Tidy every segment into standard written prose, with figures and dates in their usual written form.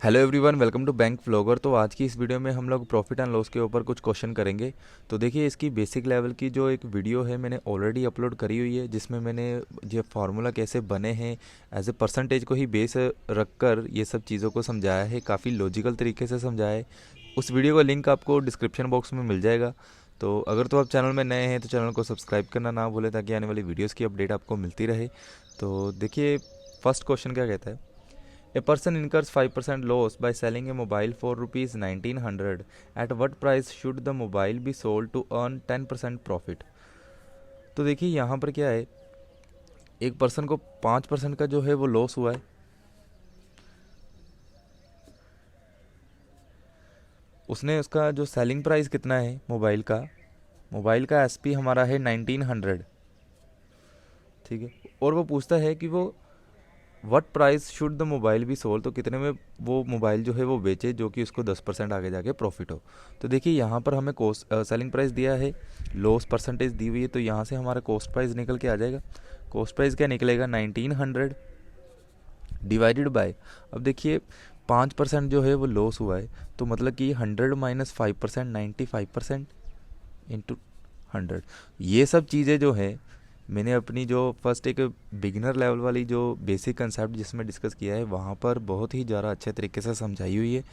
Hello everyone, welcome to bank vlogger. तो आज की इस वीडियो में हम लोग प्रॉफिट एंड लॉस के ऊपर कुछ क्वेश्चन करेंगे। तो देखिए, इसकी बेसिक लेवल की जो एक वीडियो है मैंने ऑलरेडी अपलोड करी हुई है, जिसमें मैंने ये फार्मूला कैसे बने हैं एज ए परसेंटेज को ही बेस रखकर ये सब चीज़ों को समझाया है, काफ़ी लॉजिकल तरीके से समझाया है। उस वीडियो का लिंक आपको डिस्क्रिप्शन बॉक्स में मिल जाएगा। तो अगर तो आप चैनल में नए हैं तो चैनल को सब्सक्राइब करना ना भूलें, ताकि आने वाली वीडियोज़ की अपडेट आपको मिलती रहे। तो देखिए, फर्स्ट क्वेश्चन क्या कहता है। A person incurs 5% loss by selling a mobile for rupees 1900. At what price should the mobile be sold to earn 10% profit? तो देखिए, यहाँ पर क्या है, एक पर्सन को 5% का जो है वो लॉस हुआ है। उसने उसका जो सेलिंग प्राइस कितना है मोबाइल का एसपी हमारा है 1900। ठीक है, और वो पूछता है कि वो what price should the mobile be sold, तो कितने में वो मोबाइल जो है वो बेचे, जो कि उसको 10% आगे जाके प्रॉफिट हो। तो देखिए, यहाँ पर हमें कॉस्ट सेलिंग प्राइस दिया है, लॉस परसेंटेज दी हुई है, तो यहाँ से हमारा कॉस्ट प्राइस निकल के आ जाएगा। कॉस्ट प्राइस क्या निकलेगा, 1900 डिवाइडेड बाय, अब देखिए 5% जो है वो लॉस हुआ है, तो मतलब कि 100 माइनस 5%, 95% इंटू 100। ये सब चीज़ें जो है मैंने अपनी जो फर्स्ट एक बिगिनर लेवल वाली जो बेसिक कंसेप्ट जिसमें डिस्कस किया है, वहाँ पर बहुत ही ज़्यादा अच्छे तरीके से समझाई हुई है।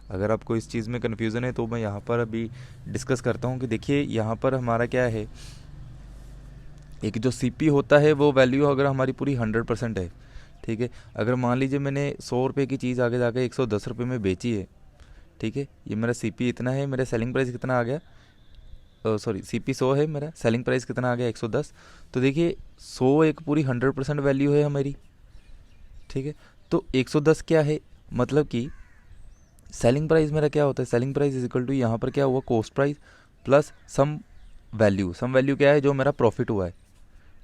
अगर आपको इस चीज़ में कन्फ्यूज़न है तो मैं यहाँ पर अभी डिस्कस करता हूँ कि देखिए, यहाँ पर हमारा क्या है, एक जो सीपी होता है वो वैल्यू अगर हमारी पूरी 100% है। ठीक है, अगर मान लीजिए मैंने 100 रुपये की चीज़ आगे जाके 110 रुपये में बेची है। ठीक है, ये मेरा सीपी इतना है, मेरा सेलिंग प्राइस कितना आ गया, सॉरी सीपी 100 है, मेरा सेलिंग प्राइस कितना आ गया 110। तो देखिए, 100 एक पूरी 100% वैल्यू है हमारी। ठीक है, तो 110 क्या है, मतलब कि सेलिंग प्राइस मेरा क्या होता है, selling price is equal to, यहाँ पर क्या हुआ, cost price plus some value क्या है, जो मेरा प्रॉफिट हुआ है।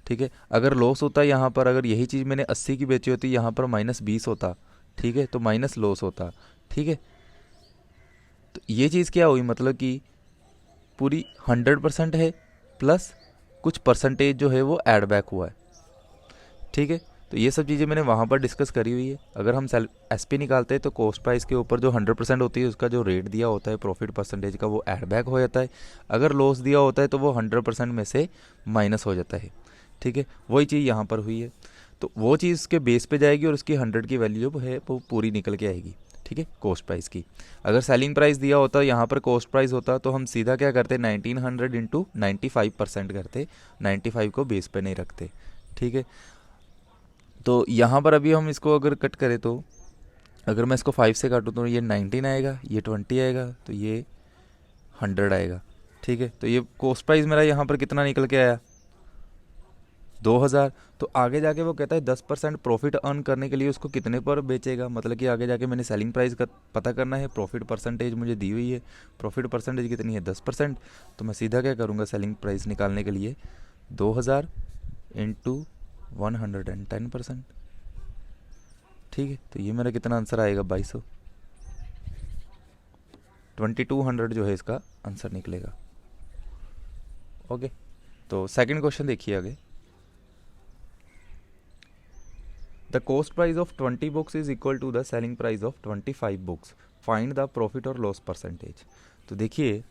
ठीक है, अगर लॉस होता है यहाँ पर, अगर यही चीज़ मैंने 80 की बेची होती, यहाँ पर -20 होता। ठीक है, तो माइनस लॉस होता। ठीक है, तो ये चीज़ क्या हुई, मतलब कि पूरी 100% है, प्लस कुछ परसेंटेज जो है वो ऐड बैक हुआ है। ठीक है, तो ये सब चीज़ें मैंने वहाँ पर डिस्कस करी हुई है। अगर हम एस पी निकालते हैं तो कॉस्ट प्राइस के ऊपर जो 100% होती है, उसका जो रेट दिया होता है प्रॉफिट परसेंटेज का, वो ऐड बैक हो जाता है। अगर लॉस दिया होता है तो वो 100% में से माइनस हो जाता है। ठीक है, वही चीज़ यहाँ पर हुई है। तो वो चीज़ उसके बेस पे जाएगी और उसकी 100 की वैल्यू जो है वो पूरी निकल के आएगी। ठीक है, कॉस्ट प्राइस की। अगर सेलिंग प्राइस दिया होता, यहाँ पर कॉस्ट प्राइस होता, तो हम सीधा क्या करते, 1900 इंटू 95% करते, 95 को बेस पे नहीं रखते। ठीक है, तो यहाँ पर अभी हम इसको अगर कट करें तो, अगर मैं इसको 5 से काटूँ तो ये 19 आएगा, ये 20 आएगा, तो ये 100 आएगा। ठीक है, तो ये कॉस्ट प्राइस मेरा यहाँ पर कितना निकल के आया, 2000। तो आगे जाके वो कहता है 10% प्रॉफिट अर्न करने के लिए उसको कितने पर बेचेगा, मतलब कि आगे जाके मैंने सेलिंग प्राइस का पता करना है, प्रॉफिट परसेंटेज मुझे दी हुई है, प्रॉफिट परसेंटेज कितनी है, 10%। तो मैं सीधा क्या करूँगा, सेलिंग प्राइस निकालने के लिए 2000 इंटू 110%। ठीक है, तो ये मेरा कितना आंसर आएगा, 2200, 2200 जो है इसका आंसर निकलेगा। ओके, तो सेकंड क्वेश्चन देखिए आगे। The cost price of 20 books is equal to the selling price of 25 books, find the profit और लॉस परसेंटेज। तो देखिए,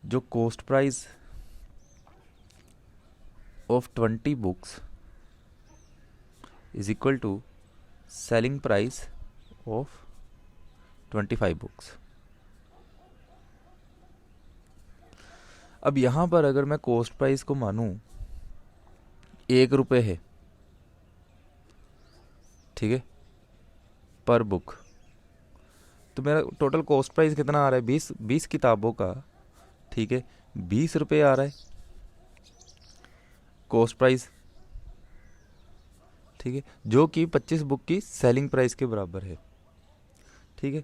जो cost price of 20 books is equal to selling price of 25 books. अब यहाँ पर अगर मैं कॉस्ट प्राइस को मानूं 1 रुपये है, ठीक है, पर बुक, तो मेरा टोटल कॉस्ट प्राइस कितना आ रहा है, 20 किताबों का। ठीक है, 20 रुपये आ रहा है कॉस्ट प्राइस। ठीक है, जो कि 25 बुक की सेलिंग प्राइस के बराबर है। ठीक है,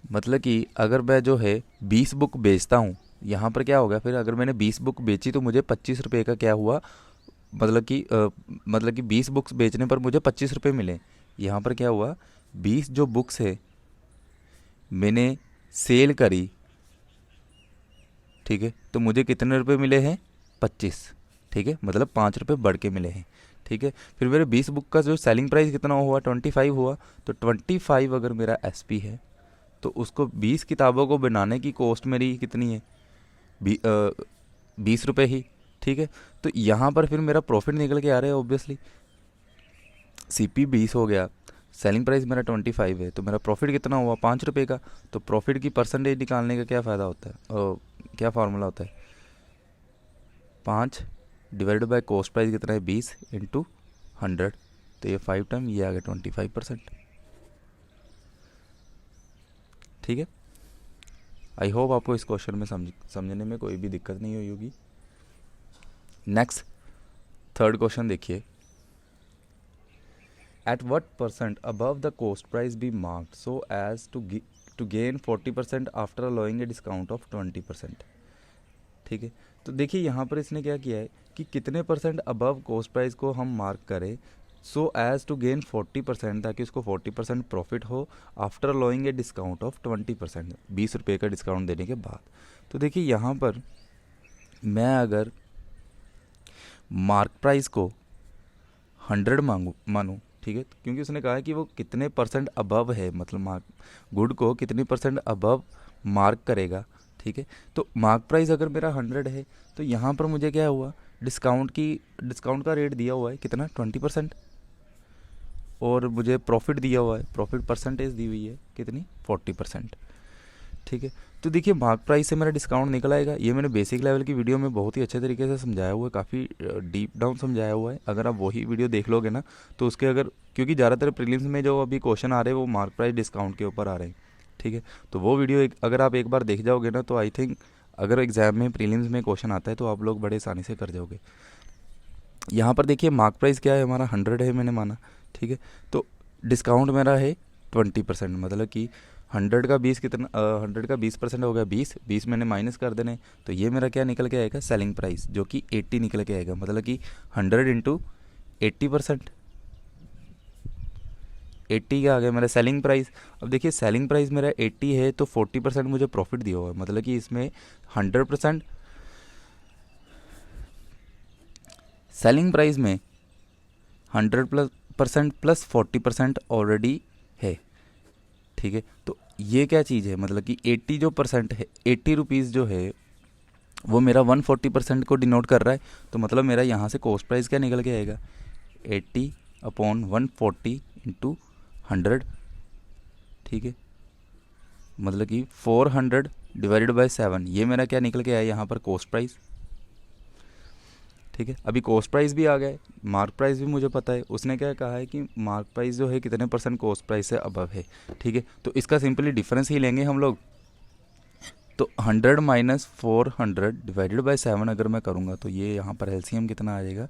मतलब कि अगर मैं जो है 20 बुक बेचता हूँ, यहाँ पर क्या होगा फिर, अगर मैंने 20 बुक बेची तो मुझे 25 रुपये का क्या हुआ, मतलब कि 20 बुक्स बेचने पर मुझे 25 रुपये मिले। यहाँ पर क्या हुआ, 20 जो बुक्स है मैंने सेल करी। ठीक है, तो मुझे कितने रुपए मिले हैं, 25। ठीक है, मतलब 5 रुपये बढ़ के मिले हैं। ठीक है। फिर मेरे 20 बुक का जो सेलिंग प्राइस कितना हुआ, 25 हुआ। तो 25 अगर मेरा एसपी है तो उसको 20 किताबों को बनाने की कॉस्ट मेरी कितनी है, 20 रुपये ही। ठीक है। तो यहाँ पर फिर मेरा प्रॉफिट निकल के आ रहा है ऑब्वियसली, सीपी 20 हो गया, सेलिंग प्राइस मेरा 25 है, तो मेरा प्रॉफिट कितना हुआ, 5 रुपये का। तो प्रॉफिट की परसेंटेज निकालने का क्या फ़ायदा होता है, क्या फार्मूला होता है, 5 डिवाइडेड बाय कॉस्ट प्राइस कितना है, 20 इंटू 100। तो ये 5 टाइम, ये आ गया 25%। ठीक है। आई होप आपको इस क्वेश्चन में समझने में कोई भी दिक्कत नहीं हुई होगी। नेक्स्ट थर्ड क्वेश्चन देखिए, at what percent above the cost price be marked so as to gain 40% after allowing a discount of 20%। ठीक है। तो देखिए यहाँ पर इसने क्या किया है कि कितने परसेंट अबव कॉस्ट प्राइस को हम मार्क करें सो एज टू गेन 40%, ताकि उसको 40% प्रॉफिट हो after allowing a discount of 20%, 20 रुपये का डिस्काउंट देने के बाद। तो देखिए यहाँ पर मैं अगर मार्क प्राइस को 100 मानूँ, ठीक है, क्योंकि उसने कहा है कि वो कितने परसेंट अबव है, मतलब मार्क गुड को कितनी परसेंट अबव मार्क करेगा। ठीक है। तो मार्क प्राइस अगर मेरा 100 है तो यहाँ पर मुझे क्या हुआ, डिस्काउंट का रेट दिया हुआ है कितना, 20%, और मुझे प्रॉफिट दिया हुआ है, प्रॉफिट परसेंटेज दी हुई है कितनी, 40%। ठीक है। तो देखिए मार्क प्राइस से मेरा डिस्काउंट निकल आएगा। ये मैंने बेसिक लेवल की वीडियो में बहुत ही अच्छे तरीके से समझाया हुआ है, काफ़ी डीप डाउन समझाया हुआ है। अगर आप वही वीडियो देख लोगे ना तो उसके अगर, क्योंकि ज़्यादातर प्रीलिम्स में जो अभी क्वेश्चन आ रहे हैं वो मार्क प्राइस डिस्काउंट के ऊपर आ रहे हैं। ठीक है। तो वो वीडियो अगर आप एक बार देख जाओगे ना तो आई थिंक अगर एग्जाम में प्रीलिम्स में क्वेश्चन आता है तो आप लोग बड़े आसानी से कर जाओगे। यहाँ पर देखिए मार्क प्राइस क्या है, हमारा 100 है मैंने माना। ठीक है। तो डिस्काउंट मेरा है 20%, मतलब कि 100 का 20 कितना, 100 का 20% हो गया 20 मैंने माइनस कर देने। तो ये मेरा क्या निकल के आएगा, सेलिंग प्राइस, जो कि 80 निकल के आएगा, मतलब कि 100 इंटू 80%, 80 का आ गया मेरा सेलिंग प्राइस। अब देखिए सेलिंग प्राइस मेरा 80 है तो 40% मुझे प्रॉफिट दिया हुआ है, मतलब कि इसमें 100% सेलिंग प्राइस में 100% प्लस 40% ऑलरेडी है। ठीक है। तो ये क्या चीज़ है, मतलब कि 80 जो परसेंट है, 80 रुपीज़ जो है वो मेरा 140% को डिनोट कर रहा है। तो मतलब मेरा यहाँ से कॉस्ट प्राइस क्या निकल के आएगा, 80/140 इंटू 100। ठीक है। मतलब कि 400 डिवाइडेड बाय 7, ये मेरा क्या निकल के आया यहाँ पर, कॉस्ट प्राइस। ठीक है। अभी कॉस्ट प्राइस भी आ गया, मार्क प्राइस भी मुझे पता है। उसने क्या कहा है कि मार्क प्राइस जो है कितने परसेंट कॉस्ट प्राइस से अबव है। ठीक है। तो इसका सिंपली डिफरेंस ही लेंगे हम लोग। तो 100 माइनस 400 डिवाइडेड बाय 7 अगर मैं करूँगा तो ये यहाँ पर एलसीएम कितना आ जाएगा,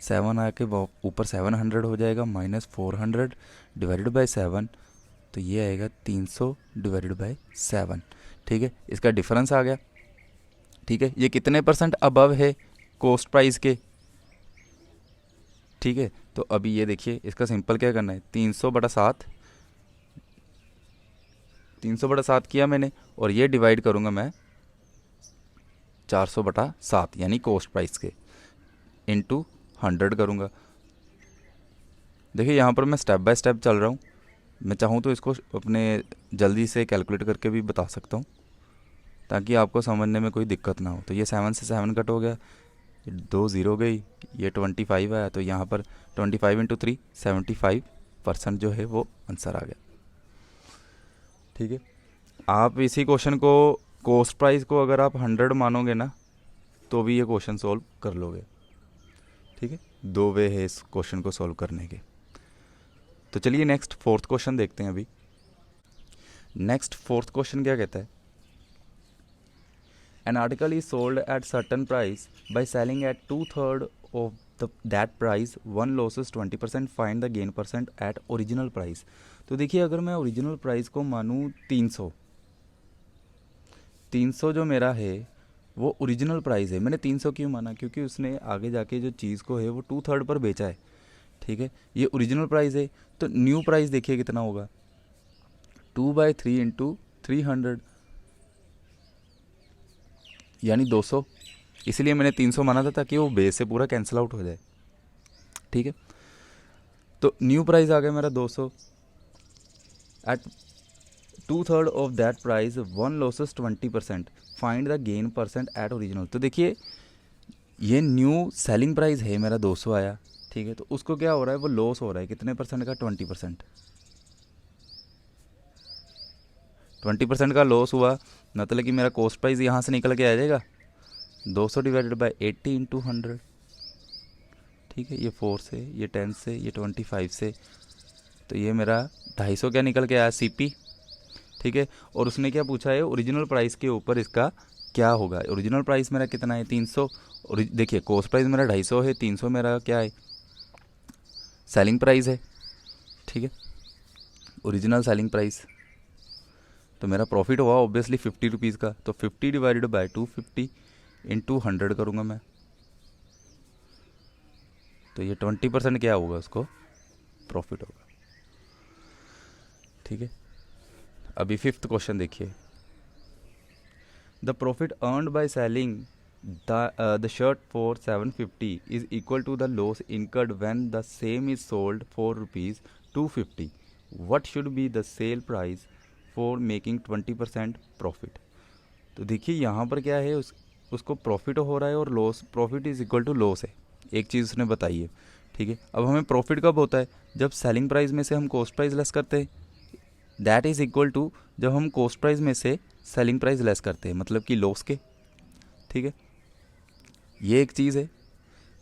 7 आके ऊपर 700 हो जाएगा, माइनस 400 डिवाइडेड बाय 7, तो ये आएगा 300 डिवाइडेड बाय 7। ठीक है। इसका डिफरेंस आ गया। ठीक है। ये कितने परसेंट अबव है कॉस्ट प्राइस के। ठीक है। तो अभी ये देखिए इसका सिंपल क्या करना है, 300/7, 300/7 किया मैंने, और ये डिवाइड करूँगा मैं 400/7 यानी कॉस्ट प्राइस के, इंटू 100 करूँगा। देखिए यहाँ पर मैं स्टेप बाय स्टेप चल रहा हूँ। मैं चाहूँ तो इसको अपने जल्दी से कैलकुलेट करके भी बता सकता हूँ ताकि आपको समझने में कोई दिक्कत ना हो। तो ये 7 से 7 कट हो गया, 2 0 गई, ये 25 आया, तो यहाँ पर 25 इंटू 3 75% जो है वो आंसर आ गया। ठीक है। आप इसी क्वेश्चन को, कॉस्ट प्राइस को अगर आप 100 मानोगे ना तो भी ये क्वेश्चन सॉल्व कर लोगे। ठीक है। 2 वे है इस क्वेश्चन को सॉल्व करने के। तो चलिए नेक्स्ट फोर्थ क्वेश्चन देखते हैं। अभी नेक्स्ट फोर्थ क्वेश्चन क्या कहता है, An article is sold at certain price. By selling at 2/3 of that price, one loses 20%. Find the gain percent at original price. तो देखिए अगर मैं ओरिजिनल प्राइस को मानूँ 300 जो मेरा है वो ओरिजिनल प्राइस है। मैंने 300 क्यों माना, क्योंकि उसने आगे जाके जो चीज़ को है वो 2/3 पर बेचा है। ठीक है। ये ओरिजिनल प्राइस है। तो न्यू प्राइस देखिए कितना होगा, 2/3 इंटू 300 यानी 200। इसलिए मैंने 300 माना था ताकि वो बेस से पूरा कैंसिल आउट हो जाए। ठीक है। तो न्यू प्राइस आ गया मेरा 200, at 2/3 of that price one loses 20%, find the gain percent at original. तो देखिए ये न्यू सेलिंग प्राइस है मेरा 200 आया, ठीक है। तो उसको क्या हो रहा है, वो लॉस हो रहा है कितने परसेंट का, 20%। 20% का लॉस हुआ, मतलब कि मेरा कॉस्ट प्राइस यहाँ से निकल के आ जाएगा 200 डिवाइडेड बाई 80 इंटू 100, ठीक है। ये 4 से, ये 10 से, ये 25 से, तो ये मेरा 250 क्या निकल के आया सीपी, ठीक है। और उसने क्या पूछा है, ओरिजिनल प्राइस के ऊपर इसका क्या होगा। ओरिजिनल प्राइस मेरा कितना है 300, और देखिए कॉस्ट प्राइस मेरा 250 है, 300 मेरा क्या है सेलिंग प्राइस है, ठीक है, ओरिजिनल सेलिंग प्राइस। तो मेरा प्रॉफिट हुआ ऑब्वियसली 50 रुपीज़ का, तो 50 डिवाइडेड बाई 250 इंटू 100 करूँगा मैं, तो ये 20% क्या होगा उसको प्रॉफिट होगा, ठीक है। अभी 5th क्वेश्चन देखिए, the profit earned by selling the shirt for 750 is equal to the loss incurred when the same is sold for rupees 250, what should be the sale price for making 20% profit. तो देखिए यहाँ पर क्या है, उसको profit हो रहा है और loss, profit is equal to loss है, एक चीज़ उसने बताई है, ठीक है। अब हमें प्रॉफिट कब होता है, जब सेलिंग प्राइस में से हम कॉस्ट प्राइस लेस करते हैं, दैट इज़ इक्वल टू जब हम कॉस्ट प्राइस में से सेलिंग प्राइस लेस करते हैं, मतलब कि लॉस के, ठीक है। ये एक चीज़ है।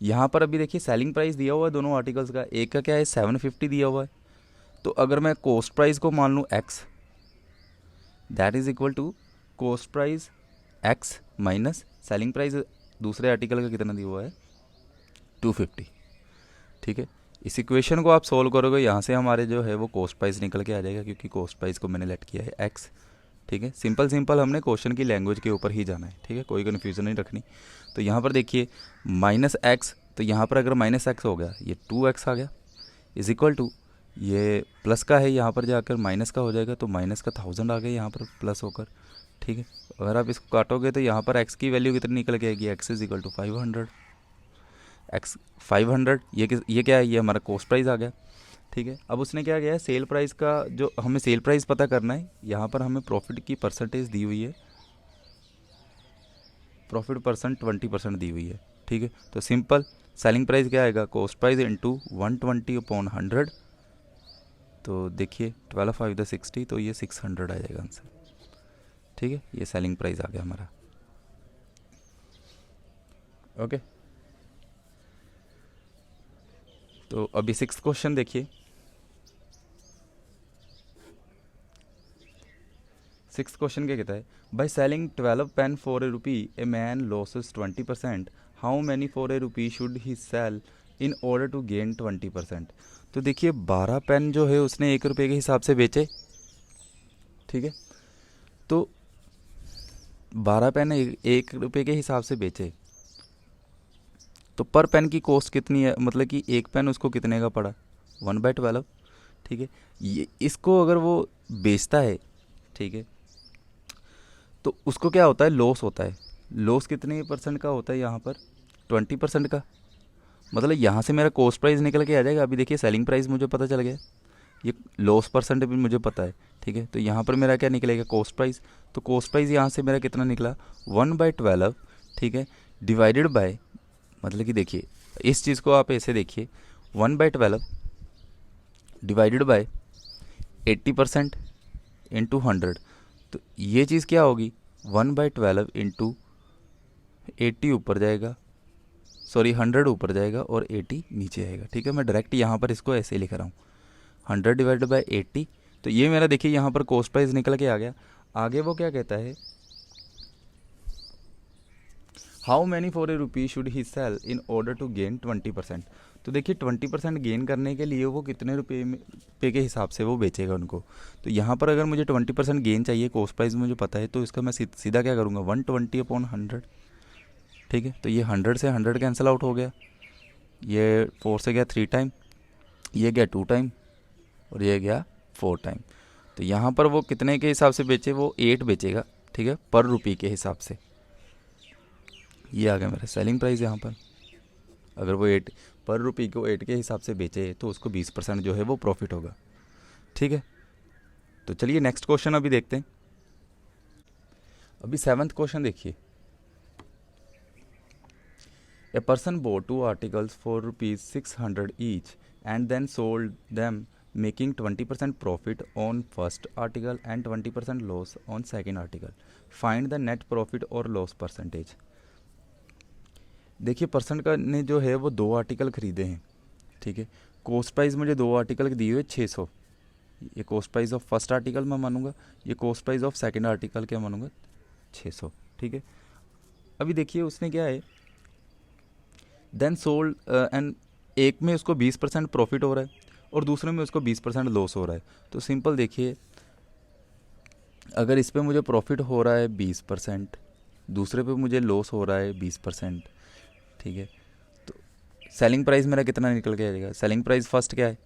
यहाँ पर अभी देखिए सेलिंग प्राइस दिया हुआ है दोनों आर्टिकल्स का, एक का क्या है 750 दिया हुआ है, तो अगर मैं कॉस्ट प्राइस को मान लूँ x, that is equal to cost price x minus selling price दूसरे आर्टिकल का कितना दिया हुआ है 250, ठीक है। इस इक्वेशन को आप सोल्व करोगे, यहाँ से हमारे जो है वो कॉस्ट प्राइस निकल के आ जाएगा, क्योंकि कॉस्ट प्राइस को मैंने लेट किया है x, ठीक है। सिंपल हमने क्वेश्चन की लैंग्वेज के ऊपर ही जाना है, ठीक है, कोई कन्फ्यूज़न नहीं रखनी। तो यहाँ पर देखिए माइनस एक्स, तो यहाँ पर अगर माइनस एक्स हो गया, ये 2x आ गया, इज इक्वल टू ये प्लस का है, यहाँ पर जाकर माइनस का हो जाएगा, तो माइनस का 1000 आ गया यहाँ पर प्लस होकर, ठीक है। अगर आप इसको काटोगे तो यहाँ पर x की वैल्यू कितनी निकल के आएगी, x is equal to 500, x 500, ये क्या है, ये हमारा कॉस्ट प्राइस आ गया, ठीक है। अब उसने क्या किया है, सेल प्राइस का जो हमें सेल प्राइस पता करना है, यहाँ पर हमें प्रॉफिट की परसेंटेज दी हुई है, प्रॉफिट परसेंट 20% दी हुई है, ठीक है। तो सिंपल सेलिंग प्राइस क्या आएगा, कॉस्ट प्राइस इंटू 120/100, तो देखिए 12 5 द 60, तो ये 600 आ जाएगा आंसर, ठीक है। ये सेलिंग प्राइस आ गया हमारा, ओके। तो अभी 6th क्वेश्चन देखिए, 6th क्वेश्चन क्या कहता है, by selling 12 pen for a rupee a man loses 20%, how many for a rupee should he sell in order to gain 20%। तो देखिए 12 पेन जो है उसने 1 रुपये के हिसाब से बेचे, ठीक है। तो 12 पेन 1 रुपये के हिसाब से बेचे, तो पर पेन की कॉस्ट कितनी है, मतलब कि एक पेन उसको कितने का पड़ा 1/12, ठीक है। ये इसको अगर वो बेचता है, ठीक है, तो उसको क्या होता है, लॉस होता है। लॉस कितने परसेंट का होता है यहाँ पर 20% का, मतलब यहाँ से मेरा कॉस्ट प्राइस निकल के आ जाएगा। अभी देखिए सेलिंग प्राइस मुझे पता चल गया, ये लॉस परसेंट भी मुझे पता है, ठीक है। तो यहाँ पर मेरा क्या निकलेगा कॉस्ट प्राइस, तो कॉस्ट प्राइस यहाँ से मेरा कितना निकला 1/12, ठीक है, डिवाइडेड बाय, मतलब कि देखिए इस चीज़ को आप ऐसे देखिए 1/12 डिवाइडेड बाय 80% इंटू 100, तो ये चीज़ क्या होगी 1/12 इंटू 80 ऊपर जाएगा, सॉरी 100 ऊपर जाएगा और 80 नीचे आएगा, ठीक है। मैं डायरेक्ट यहाँ पर इसको ऐसे लिख रहा हूँ 100 डिवाइडेड बाय 80, तो ये मेरा देखिए यहाँ पर कॉस्ट प्राइस निकल के आ गया। आगे वो क्या कहता है, how many for a rupee should he sell in order to gain 20%। तो देखिए 20% गेन करने के लिए वो कितने रुपये पे के हिसाब से वो बेचेगा उनको। तो यहाँ पर अगर मुझे 20% गेन चाहिए, कॉस्ट प्राइस मुझे पता है, तो इसका मैं सीधा क्या करूँगा 120/100, ठीक है। तो ये 100 से 100 कैंसिल आउट हो गया, ये 4 से गया 3 टाइम, ये गया 2 टाइम और ये गया 4 टाइम। तो यहाँ पर वो कितने के हिसाब से बेचे, वो 8 बेचेगा, ठीक है, पर रुपये के हिसाब से। ये आ गया मेरा सेलिंग प्राइस यहाँ पर। अगर वो 8 पर रुपये को 8 के हिसाब से बेचे तो उसको 20% जो है वो प्रॉफिट होगा। ठीक है, तो चलिए नेक्स्ट क्वेश्चन अभी देखते हैं। अभी 7th क्वेश्चन देखिए। A person bought 2 articles for rupees 600 each and then sold them making 20% profit on first article and 20% loss on second article. Find the net profit or loss percentage. देखिए person का ने जो है वो 2 article खरीदे हैं। ठीक है, कॉस्ट प्राइस मुझे 2 आर्टिकल की दी हुई है 600। ये cost price of first article मैं मानूंगा, ये cost price of second article क्या मानूंगा, 600। ठीक है, अभी देखिए उसने क्या है, देन सोल्ड एंड एक में उसको 20% प्रॉफिट हो रहा है और दूसरे में उसको 20% लॉस हो रहा है। तो सिंपल देखिए, अगर इस पे मुझे प्रॉफिट हो रहा है 20%, दूसरे पे मुझे लॉस हो रहा है 20%। ठीक है, तो सेलिंग प्राइस मेरा कितना निकल के आएगा, सेलिंग प्राइस फर्स्ट क्या है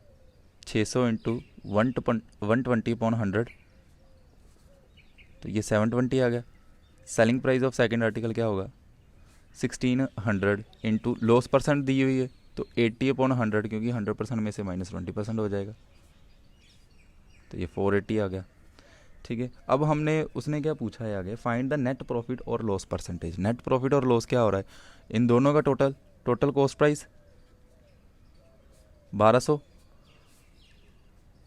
600 इंटू 120/100, तो ये 720 आ गया। Selling price of second article क्या होगा 1600 इंटू लॉस परसेंट दी हुई है तो 80/100, क्योंकि 100% में से -20% हो जाएगा, तो ये 480 आ गया। ठीक है, अब हमने उसने क्या पूछा है आगे, फाइंड द नेट प्रॉफिट और लॉस परसेंटेज। नेट प्रॉफिट और लॉस क्या हो रहा है, इन दोनों का टोटल कॉस्ट प्राइस 1200,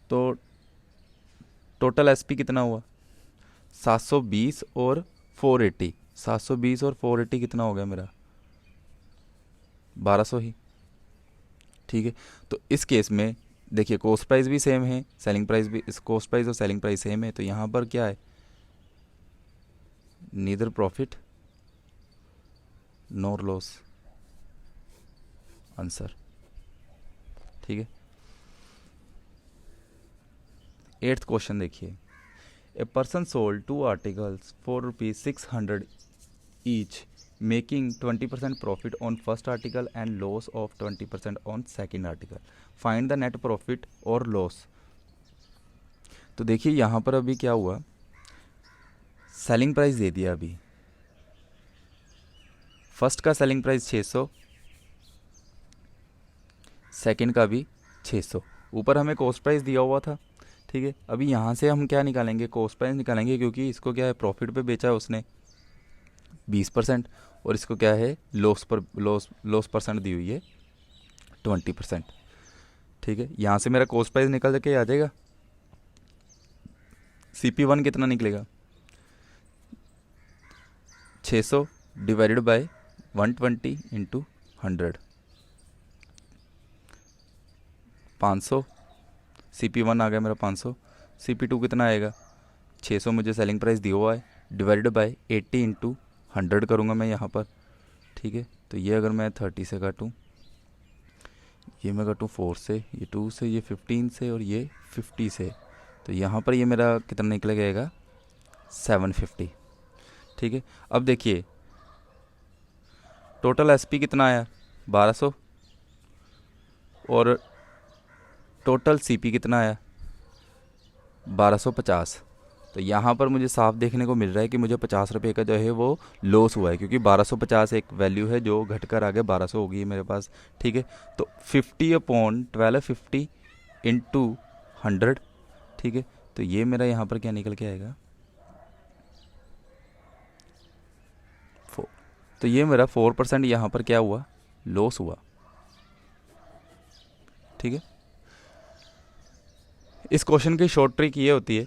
तो टोटल एसपी कितना हुआ 720 और 480, 720 और 480 कितना हो गया मेरा 1200 ही। ठीक है, तो इस केस में देखिए कॉस्ट प्राइस भी सेम है, सेलिंग प्राइस भी, इस कॉस्ट प्राइस और सेलिंग प्राइस सेम है, तो यहाँ पर क्या है neither profit nor loss answer. ठीक है, 8th क्वेश्चन देखिए। A person sold 2 articles for rupees 600 each making 20% profit on first article and loss of 20% on second article. Find the net profit or loss. तो देखिए यहाँ पर अभी क्या हुआ, सेलिंग प्राइस दे दिया अभी, फर्स्ट का सेलिंग प्राइस 600, सेकंड का भी 600, ऊपर हमें कॉस्ट प्राइस दिया हुआ था। ठीक है, अभी यहाँ से हम क्या निकालेंगे, कॉस्ट प्राइस निकालेंगे, क्योंकि इसको क्या है प्रॉफिट पे बेचा है उसने 20% और इसको क्या है लॉस परसेंट दी हुई है 20%। ठीक है, यहाँ से मेरा कॉस्ट प्राइस निकल के आ जाएगा, CP1 कितना निकलेगा 600 डिवाइडेड बाय 120 इंटू 100, 500, CP1 आ गया मेरा 500, CP2 कितना आएगा 600 मुझे सेलिंग प्राइस दिया हुआ है, डिवाइडेड बाय 80 इंटू 100 करूँगा मैं यहाँ पर। ठीक है, तो ये अगर मैं 30 से काटूँ, ये मैं काटूँ 4 से, ये 2 से, ये 15 से और ये 50 से, तो यहाँ पर ये मेरा कितना निकल जाएगा 750। ठीक है, अब देखिए टोटल एसपी कितना आया 1200 और टोटल सीपी कितना आया 1250, तो यहाँ पर मुझे साफ देखने को मिल रहा है कि मुझे 50 रुपये का जो है वो लॉस हुआ है, क्योंकि 1250 एक वैल्यू है जो घटकर आगे 1200 होगी मेरे पास। ठीक है, तो 50/1250 इंटू 100। ठीक है, तो ये मेरा यहाँ पर क्या निकल के आएगा 4, तो ये मेरा 4% यहाँ पर क्या हुआ लॉस हुआ। ठीक है, इस क्वेश्चन की शॉर्ट ट्रिक ये होती है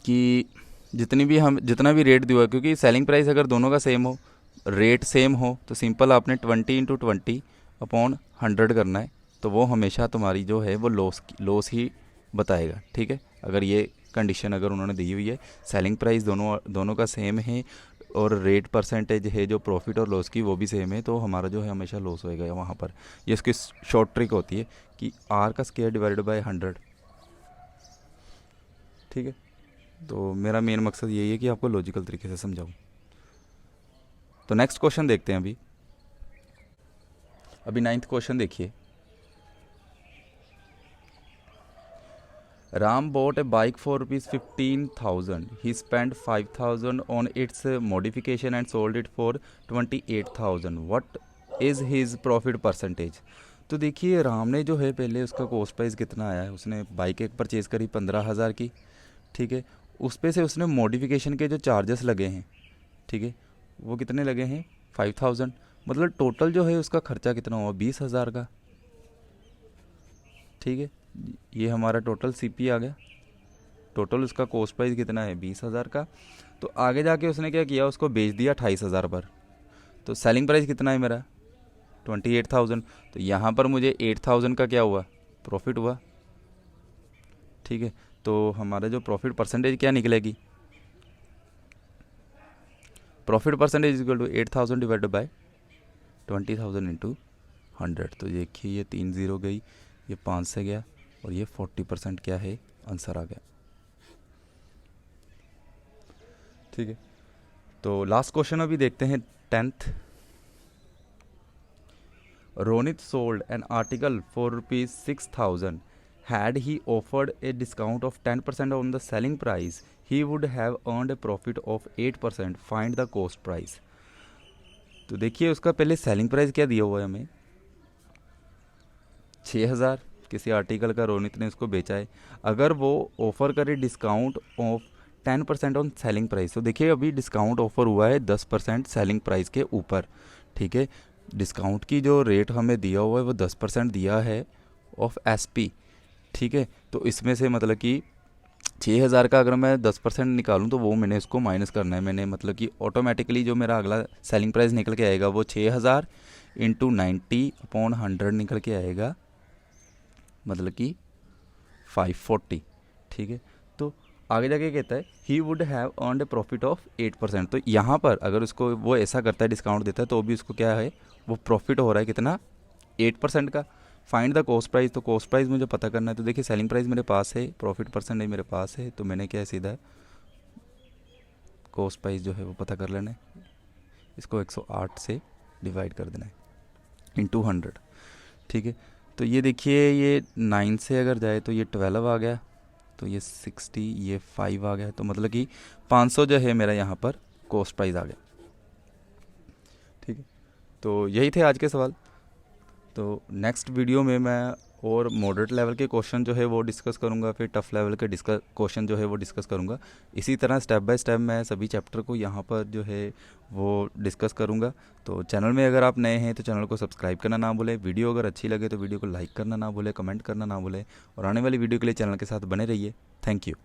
कि जितना भी रेट दिया, क्योंकि सेलिंग प्राइस अगर दोनों का सेम हो, रेट सेम हो, तो सिंपल आपने 20 इंटू 20/100 करना है, तो वो हमेशा तुम्हारी जो है वो लॉस ही बताएगा। ठीक है, अगर ये कंडीशन अगर उन्होंने दी हुई है, सेलिंग प्राइस दोनों का सेम है और रेट परसेंटेज है जो प्रॉफिट और लॉस की वो भी सेम है, तो हमारा जो है हमेशा लॉस होएगा वहाँ पर। ये इसकी शॉर्ट ट्रिक होती है कि R का स्क्वायर डिवाइडेड बाय 100। ठीक है, तो मेरा मेन मकसद यही है कि आपको लॉजिकल तरीके से समझाऊं। तो नेक्स्ट क्वेश्चन देखते हैं। अभी 9th क्वेश्चन देखिए। Ram bought a bike for rupees 15,000. He spent 5,000 on its modification and sold it for 28,000. What is his profit percentage? तो देखिए राम ने जो है पहले उसका कॉस्ट प्राइस कितना आया है, उसने बाइक एक परचेज़ करी 15,000 की, ठीक है। उस पे से उसने मॉडिफिकेशन के जो चार्जेस लगे हैं, ठीक है, वो कितने लगे हैं 5,000। मतलब टोटल जो है उसका खर्चा कितना हुआ 20,000 का, ठीक है। ये हमारा टोटल सीपी आ गया। टोटल उसका कॉस्ट प्राइस कितना है 20,000 का। तो आगे जाके उसने क्या किया, उसको बेच दिया 28,000 पर। तो सेलिंग प्राइस कितना है मेरा 28,000। तो यहाँ पर मुझे 8,000 का क्या हुआ प्रॉफिट हुआ, ठीक है। तो हमारा जो प्रॉफिट परसेंटेज क्या निकलेगी, profit percentage equal to 8,000 divided by 20,000 into 100। तो देखिए ये 3 0 गई, ये 5 से गया, और ये 40% क्या है आंसर आ गया, ठीक है। तो लास्ट क्वेश्चन अभी देखते हैं 10th। Ronit sold an article for ₹6,000। Had he offered a discount of 10% on the selling price, he would have earned a profit of 8%. Find the cost price. तो देखिए उसका पहले सेलिंग प्राइस क्या दिया हुआ है हमें 6,000, किसी आर्टिकल का रोनित ने उसको बेचा है। अगर वो ऑफर करे discount of 10% on selling price, तो देखिए अभी डिस्काउंट ऑफर हुआ है 10% सेलिंग प्राइस के ऊपर, ठीक है। डिस्काउंट की जो रेट हमें दिया हुआ है वो 10% दिया है ऑफ एसपी, ठीक है। तो इसमें से मतलब कि 6,000 का अगर मैं 10% निकालूं तो वो मैंने इसको माइनस करना है। मैंने मतलब कि ऑटोमेटिकली जो मेरा अगला सेलिंग प्राइस निकल के आएगा वो 6,000 इंटू 90/100 निकल के आएगा, मतलब कि 540, ठीक है। तो आगे जाके कहता है he would have earned A profit of 8%। तो यहाँ पर अगर उसको वो ऐसा करता है डिस्काउंट देता है तो भी उसको क्या है वो प्रॉफिट हो रहा है कितना 8% का। फाइंड द कॉस्ट प्राइस, तो कॉस्ट प्राइस मुझे पता करना है। तो देखिए सेलिंग प्राइस मेरे पास है, प्रॉफिट परसेंटेज मेरे पास है, तो मैंने क्या सीधा कॉस्ट प्राइस जो है वो पता कर लेना है। इसको 108 से डिवाइड कर देना है इंटू 100, ठीक है। तो ये देखिए ये 9 से अगर जाए तो ये 12 आ गया, तो ये 60, ये 5 आ गया, तो मतलब कि 500 जो है मेरा यहाँ पर कॉस्ट प्राइस आ गया, ठीक है। तो यही थे आज के सवाल। तो नेक्स्ट वीडियो में मैं और मॉडरेट लेवल के क्वेश्चन जो है वो डिस्कस करूँगा, फिर टफ लेवल के क्वेश्चन जो है वो डिस्कस करूँगा। इसी तरह स्टेप बाय स्टेप मैं सभी चैप्टर को यहाँ पर जो है वो डिस्कस करूँगा। तो चैनल में अगर आप नए हैं तो चैनल को सब्सक्राइब करना ना भूलें। वीडियो अगर अच्छी लगे तो वीडियो को लाइक करना ना भूलें, कमेंट करना ना भूलें, और आने वाली वीडियो के लिए चैनल के साथ बने रहिए। Thank you.